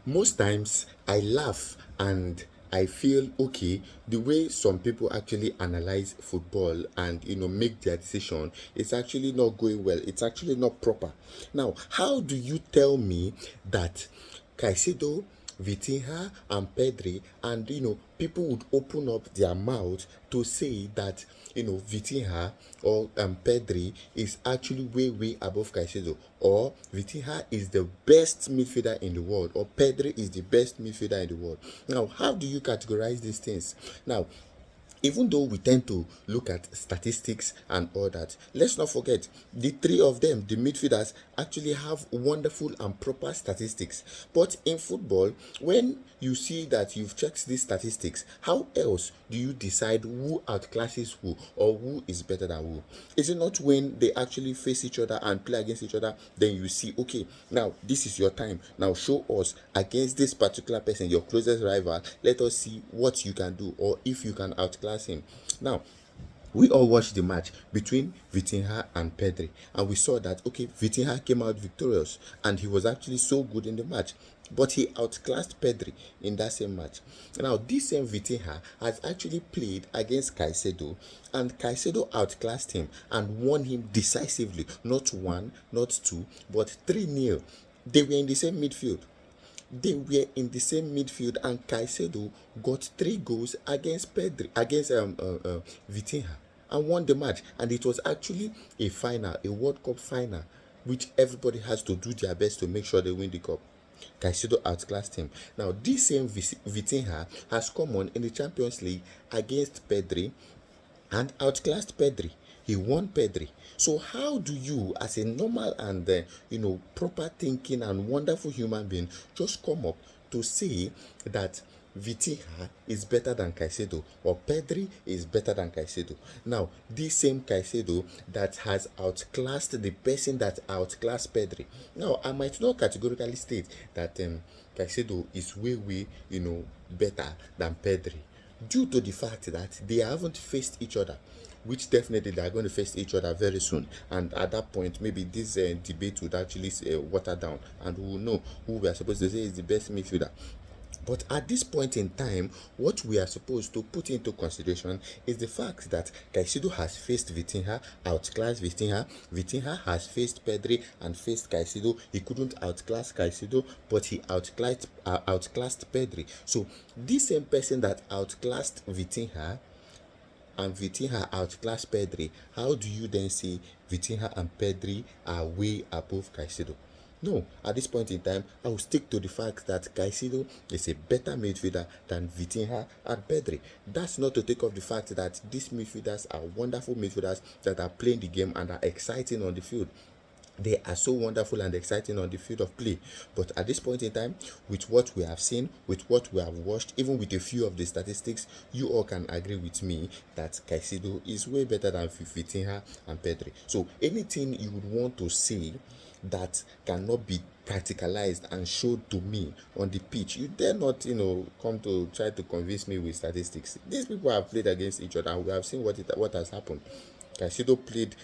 Most times I laugh and I feel okay the way some people actually analyze football and make their decision. It's actually not going well. It's actually not proper. Now, how do you tell me that Caicedo, Vitinha, and Pedri, and people would open up their mouth to say that Vitinha or Pedri is actually way above Caicedo, or Vitinha is the best midfielder in the world, or Pedri is the best midfielder in the world. Now, how do you categorize these things? Now, even though we tend to look at statistics and all that, let's not forget the three of them, the midfielders, actually have wonderful and proper statistics. But in football, when you see that you've checked these statistics, how else do you decide who outclasses who or who is better than who? Is it not when they actually face each other and play against each other, then you see, okay, now this is your time. Now show us against this particular person, your closest rival. Let us see what you can do or if you can outclass him. Now, we all watched the match between Vitinha and Pedri, and we saw that okay, Vitinha came out victorious, and he was actually so good in the match. But he outclassed Pedri in that same match. Now, this same Vitinha has actually played against Caicedo, and Caicedo outclassed him and won him decisively. Not one, not two, but 3-0. They were in the same midfield. And Caicedo got 3 goals against Pedri, against Vitinha, and won the match. And it was actually a final, a World Cup final, which everybody has to do their best to make sure they win the cup. Caicedo outclassed him. Now, this same Vitinha has come on in the Champions League against Pedri and outclassed Pedri. He won Pedri. So how do you, as a normal and proper thinking and wonderful human being, just come up to say that Vitinha is better than Caicedo or Pedri is better than Caicedo? Now, this same Caicedo that has outclassed the person that outclassed Pedri. Now, I might not categorically state that Caicedo is way better than Pedri, due to the fact that they haven't faced each other, which definitely they are going to face each other very soon. And at that point, maybe this debate would actually water down, and we will know who we are supposed to say is the best midfielder. But at this point in time, what we are supposed to put into consideration is the fact that Caicedo has faced Vitinha, outclassed Vitinha. Vitinha has faced Pedri and faced Caicedo. He couldn't outclass Caicedo, but he outclassed Pedri. So this same person that outclassed Vitinha and Vitinha outclassed Pedri, how do you then say Vitinha and Pedri are way above Caicedo? No, at this point in time, I will stick to the fact that Caicedo is a better midfielder than Vitinha and Pedri. That's not to take off the fact that these midfielders are wonderful midfielders that are playing the game and are exciting on the field. They are so wonderful and exciting on the field of play. But at this point in time, with what we have seen, with what we have watched, even with a few of the statistics, you all can agree with me that Caicedo is way better than Vitinha and Pedri. So anything you would want to say that cannot be practicalized and showed to me on the pitch, you dare not come to try to convince me with statistics. These people have played against each other and we have seen what has happened. Caicedo played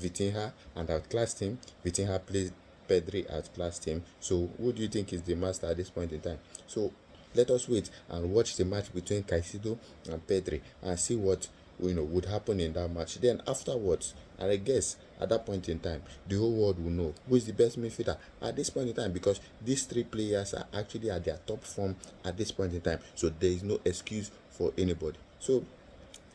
Vitinha and outclassed him. Vitinha played Pedri, outclassed him. So who do you think is the master at this point in time? So let us wait and watch the match between Caicedo and Pedri and see what would happen in that match. Then afterwards, and I guess at that point in time, the whole world will know who is the best midfielder at this point in time, because these 3 players are actually at their top form at this point in time. So there is no excuse for anybody. So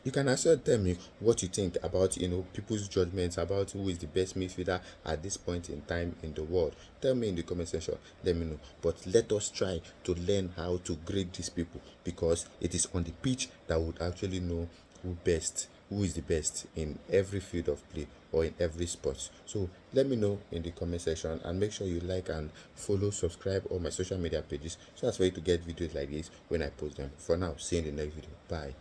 you can also tell me what you think about people's judgments about who is the best midfielder at this point in time in the world. Tell me in the comment section. Let me know. But let us try to learn how to grade these people, because it is on the pitch that would actually know who is the best in every field of play or in every sport. So let me know in the comment section, and make sure you like and follow, subscribe all my social media pages so as for you to get videos like this when I post them. For now, see you in the next video. Bye.